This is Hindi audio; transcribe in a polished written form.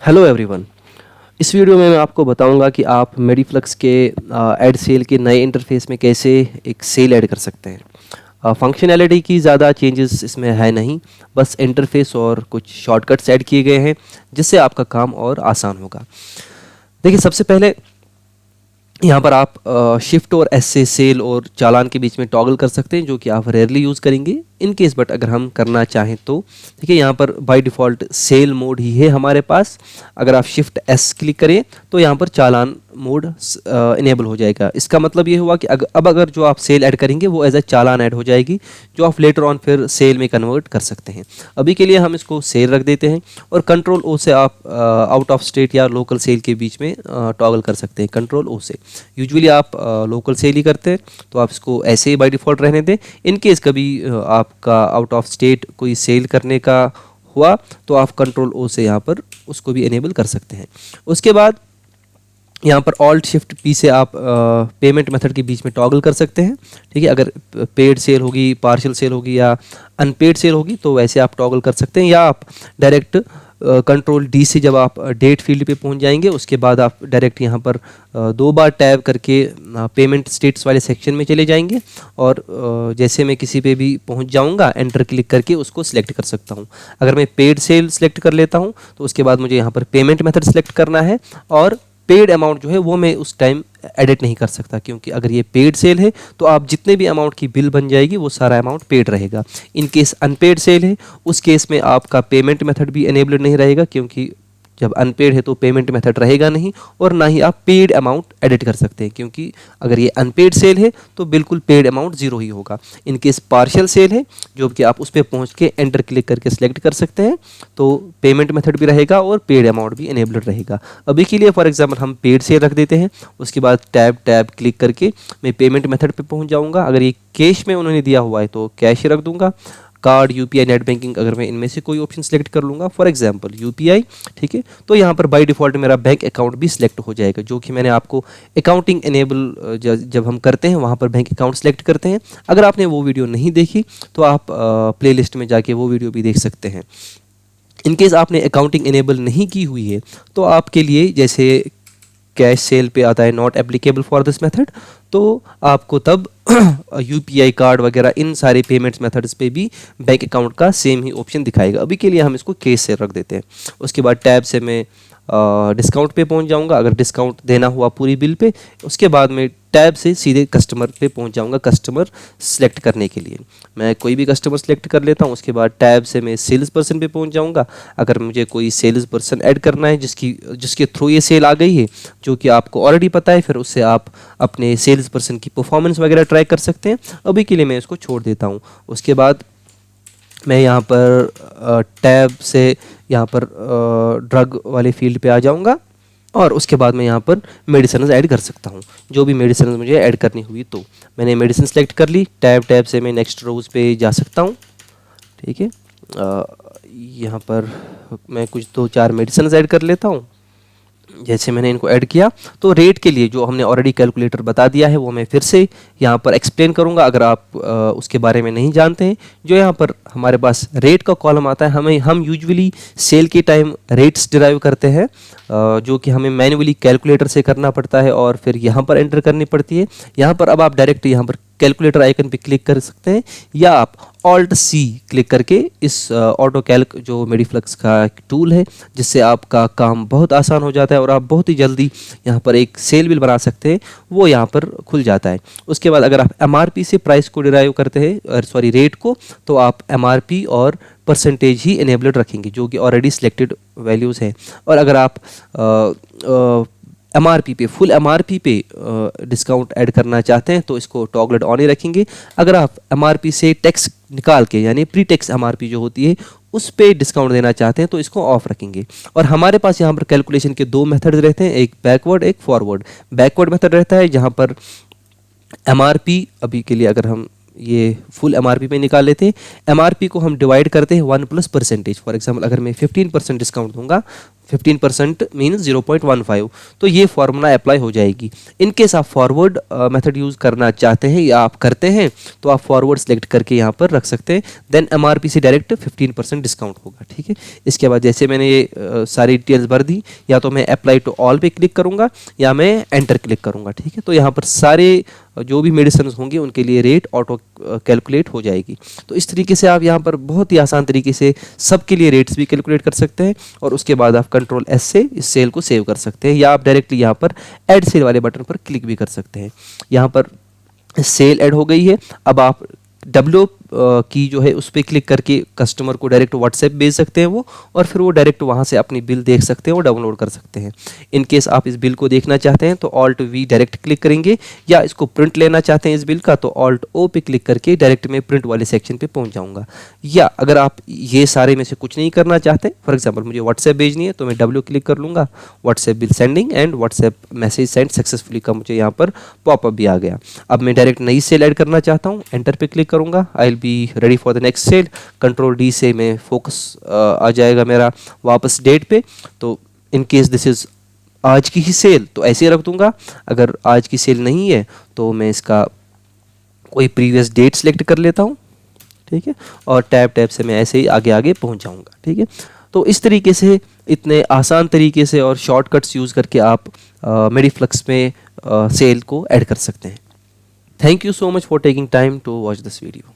Hello everyone. इस वीडियो में मैं आपको बताऊंगा कि आप मेडिफ्लक्स के ऐड सेल के नए इंटरफेस में कैसे एक सेल ऐड कर सकते हैं। फंक्शनैलिटी की ज़्यादा चेंजेस इसमें है नहीं, बस इंटरफेस और कुछ शॉर्टकट्स ऐड किए गए हैं जिससे आपका काम और आसान होगा। देखिए, सबसे पहले यहाँ पर आप शिफ्ट और एस से सेल और चालान के बीच में टॉगल कर सकते हैं, जो कि आप रेयरली यूज़ करेंगे इन केस, बट अगर हम करना चाहें तो देखिए यहाँ पर बाय डिफ़ॉल्ट सेल मोड ही है हमारे पास। अगर आप शिफ्ट एस क्लिक करें तो यहाँ पर चालान मोड इनेबल हो जाएगा। इसका मतलब ये हुआ कि अब अगर जो आप सेल ऐड करेंगे वो एज ए चालान ऐड हो जाएगी, जो आप लेटर ऑन फिर सेल में कन्वर्ट कर सकते हैं। अभी के लिए हम इसको सेल रख देते हैं और कंट्रोल ओ से आप आउट ऑफ स्टेट या लोकल सेल के बीच में टॉगल कर सकते हैं। कंट्रोल ओ से यूजुअली आप लोकल सेल ही करते हैं, तो आप इसको ऐसे ही बाय डिफ़ॉल्ट रहने दें। इन केस कभी आपका आउट ऑफ स्टेट कोई सेल करने का हुआ तो आप कंट्रोल ओ से यहाँ पर उसको भी इनेबल कर सकते हैं। उसके बाद यहाँ पर ऑल्ट शिफ्ट पी से आप पेमेंट मेथड के बीच में टॉगल कर सकते हैं। ठीक है, अगर पेड सेल होगी, पार्शियल सेल होगी या अनपेड सेल होगी तो वैसे आप टॉगल कर सकते हैं, या आप डायरेक्ट कंट्रोल डी से जब आप डेट फील्ड पे पहुंच जाएंगे उसके बाद आप डायरेक्ट यहाँ पर दो बार टैब करके पेमेंट स्टेट्स वाले सेक्शन में चले जाएंगे और जैसे मैं किसी पे भी पहुंच जाऊंगा एंटर क्लिक करके उसको सिलेक्ट कर सकता हूं। अगर मैं पेड सेल सिलेक्ट कर लेता हूं तो उसके बाद मुझे यहाँ पर पेमेंट मेथड सिलेक्ट करना है और पेड अमाउंट जो है वो मैं उस टाइम एडिट नहीं कर सकता, क्योंकि अगर ये पेड सेल है तो आप जितने भी अमाउंट की बिल बन जाएगी वो सारा अमाउंट पेड रहेगा। इन केस अनपेड सेल है उस केस में आपका पेमेंट मेथड भी एनेबल्ड नहीं रहेगा, क्योंकि जब अनपेड है तो पेमेंट मेथड रहेगा नहीं और ना ही आप पेड अमाउंट एडिट कर सकते हैं, क्योंकि अगर ये अनपेड सेल है तो बिल्कुल पेड अमाउंट ज़ीरो ही होगा। इन केस पार्शियल सेल है जो कि आप उस पर पहुँच के एंटर क्लिक करके सिलेक्ट कर सकते हैं तो पेमेंट मेथड भी रहेगा और पेड अमाउंट भी एनेबल्ड रहेगा। अभी के लिए फॉर एग्जाम्पल हम पेड सेल रख देते हैं, उसके बाद टैब क्लिक करके मैं पेमेंट मेथड पर पहुँच जाऊँगा। अगर ये कैश में उन्होंने दिया हुआ है तो कैश ही रख दूँगा। कार्ड, यूपीआई, नेट बैंकिंग, अगर मैं इनमें से कोई ऑप्शन सेलेक्ट कर लूँगा, फॉर एग्जांपल यूपीआई, ठीक है, तो यहाँ पर बाय डिफ़ॉल्ट मेरा बैंक अकाउंट भी सिलेक्ट हो जाएगा, जो कि मैंने आपको अकाउंटिंग इनेबल जब हम करते हैं वहाँ पर बैंक अकाउंट सेलेक्ट करते हैं। अगर आपने वो वीडियो नहीं देखी तो आप प्लेलिस्ट में जाके वो वीडियो भी देख सकते हैं। इनकेस आपने अकाउंटिंग इनेबल नहीं की हुई है तो आपके लिए जैसे कैश सेल पे आता है not applicable for this method, तो आपको तब यूपीआई, कार्ड वगैरह इन सारे पेमेंट्स मेथड्स पे भी बैंक अकाउंट का सेम ही ऑप्शन दिखाएगा। अभी के लिए हम इसको कैश से रख देते हैं। उसके बाद टैब से मैं डिस्काउंट पे पहुंच जाऊंगा, अगर डिस्काउंट देना हुआ पूरी बिल पे। उसके बाद मैं टैब से सीधे कस्टमर पे पहुंच जाऊंगा कस्टमर सेलेक्ट करने के लिए। मैं कोई भी कस्टमर सेलेक्ट कर लेता हूं, उसके बाद टैब से मैं सेल्स पर्सन पे पहुंच जाऊंगा। अगर मुझे कोई सेल्स पर्सन ऐड करना है जिसके थ्रू ये सेल आ गई है, जो कि आपको ऑलरेडी पता है, फिर उससे आप अपने सेल्स पर्सन की परफॉर्मेंस वगैरह ट्रैक कर सकते हैं। अभी के लिए मैं इसको छोड़ देता हूँ। उसके बाद मैं यहाँ पर टैब से यहाँ पर ड्रग वाले फील्ड पे आ जाऊँगा और उसके बाद मैं यहाँ पर मेडिसिन ऐड कर सकता हूँ, जो भी मेडिसिन मुझे ऐड करनी हुई। तो मैंने मेडिसिन सेलेक्ट कर ली, टैब से मैं नेक्स्ट रोज पे जा सकता हूँ। ठीक है, यहाँ पर मैं कुछ 2-4 मेडिसिन ऐड कर लेता हूँ। जैसे मैंने इनको ऐड किया तो रेट के लिए जो हमने ऑलरेडी कैलकुलेटर बता दिया है वो मैं फिर से यहाँ पर एक्सप्लेन करूँगा, अगर आप उसके बारे में नहीं जानते हैं। जो यहाँ पर हमारे पास रेट का कॉलम आता है, हम यूजुअली सेल के टाइम रेट्स डिराइव करते हैं, जो कि हमें मैन्युअली कैलकुलेटर से करना पड़ता है और फिर यहाँ पर एंटर करनी पड़ती है। यहाँ पर अब आप डायरेक्ट यहाँ पर कैलकुलेटर आइकन पे क्लिक कर सकते हैं, या आप ऑल्ट सी क्लिक करके इस ऑटो कैल्क जो मेडिफ्लक्स का टूल है, जिससे आपका काम बहुत आसान हो जाता है और आप बहुत ही जल्दी यहाँ पर एक सेल बिल बना सकते हैं, वो यहाँ पर खुल जाता है। उसके बाद अगर आप एमआरपी से प्राइस को डिराइव करते हैं, रेट को, तो आप एमआरपी और परसेंटेज ही इनेबल्ड रखेंगे, जो कि ऑलरेडी सिलेक्टेड वैल्यूज़ हैं। और अगर आप एमआरपी पे, फुल एमआरपी पे डिस्काउंट ऐड करना चाहते हैं तो इसको टॉगलेट ऑन ही रखेंगे। अगर आप एमआरपी से टैक्स निकाल के, यानी प्री टैक्स एमआरपी जो होती है उस पे डिस्काउंट देना चाहते हैं तो इसको ऑफ रखेंगे। और हमारे पास यहाँ पर कैलकुलेशन के 2 मेथड रहते हैं, एक बैकवर्ड एक फॉरवर्ड। बैकवर्ड मेथड रहता है जहाँ पर एमआरपी, अभी के लिए अगर हम ये फुल एमआरपी पे निकाल लेते हैं, एमआरपी को हम डिवाइड करते हैं 1 प्लस परसेंटेज। फॉर एग्जांपल अगर मैं 15% डिस्काउंट दूंगा 15% मीन्स 0.15, तो ये फार्मूला अप्लाई हो जाएगी। इन केस आप फॉरवर्ड मेथड यूज़ करना चाहते हैं या आप करते हैं तो आप फॉरवर्ड सेलेक्ट करके यहाँ पर रख सकते हैं, देन MRP से डायरेक्ट 15% डिस्काउंट होगा, ठीक है। इसके बाद जैसे मैंने ये सारी डिटेल्स भर दी, या तो मैं अप्लाई टू ऑल पे क्लिक करूँगा या मैं एंटर क्लिक करूँगा, ठीक है। तो यहाँ पर सारे जो भी मेडिसिन होंगे उनके लिए रेट ऑटो कैलकुलेट हो जाएगी। तो इस तरीके से आप यहाँ पर बहुत ही आसान तरीके से सबके लिए रेट्स भी कैलकुलेट कर सकते हैं, और उसके बाद आप कंट्रोल S से इस सेल को सेव कर सकते हैं, या आप डायरेक्टली यहाँ पर ऐड सेल वाले बटन पर क्लिक भी कर सकते हैं। यहाँ पर सेल ऐड हो गई है। अब आप W की जो है उस पर क्लिक करके कस्टमर को डायरेक्ट व्हाट्सएप भेज सकते हैं वो, और फिर वो डायरेक्ट वहाँ से अपनी बिल देख सकते हैं और डाउनलोड कर सकते हैं। इन केस आप इस बिल को देखना चाहते हैं तो Alt V डायरेक्ट क्लिक करेंगे, या इसको प्रिंट लेना चाहते हैं इस बिल का तो Alt O पे क्लिक करके डायरेक्ट मैं प्रिंट वाले सेक्शन पे पहुँच जाऊँगा। या अगर आप ये सारे में से कुछ नहीं करना चाहते, फॉर एग्जाम्पल मुझे व्हाट्सएप भेजनी है तो मैं W क्लिक कर लूँगा, WhatsApp bill sending end WhatsApp message send successfully का मुझे यहाँ पर पॉपअप भी आ गया। अब मैं डायरेक्ट नई सेल ऐड करना चाहता हूँ, एंटर पे क्लिक करूँगा, I will be ready for the next cell. Control D से मैं फोकस आ जाएगा मेरा वापस डेट पे। तो इन केस दिस इज़ आज की ही सेल तो ऐसे रख दूंगा, अगर आज की सेल नहीं है तो मैं इसका कोई प्रीवियस डेट सेलेक्ट कर लेता हूँ, ठीक है, और टैब से मैं ऐसे ही आगे आगे पहुँच जाऊँगा, ठीक है। तो इस तरीके से इतने आसान तरीके से और शॉर्टकट्स यूज़ करके आप मेडिफ्लक्स में सेल को ऐड कर सकते हैं। Thank you so much for taking time to watch this video.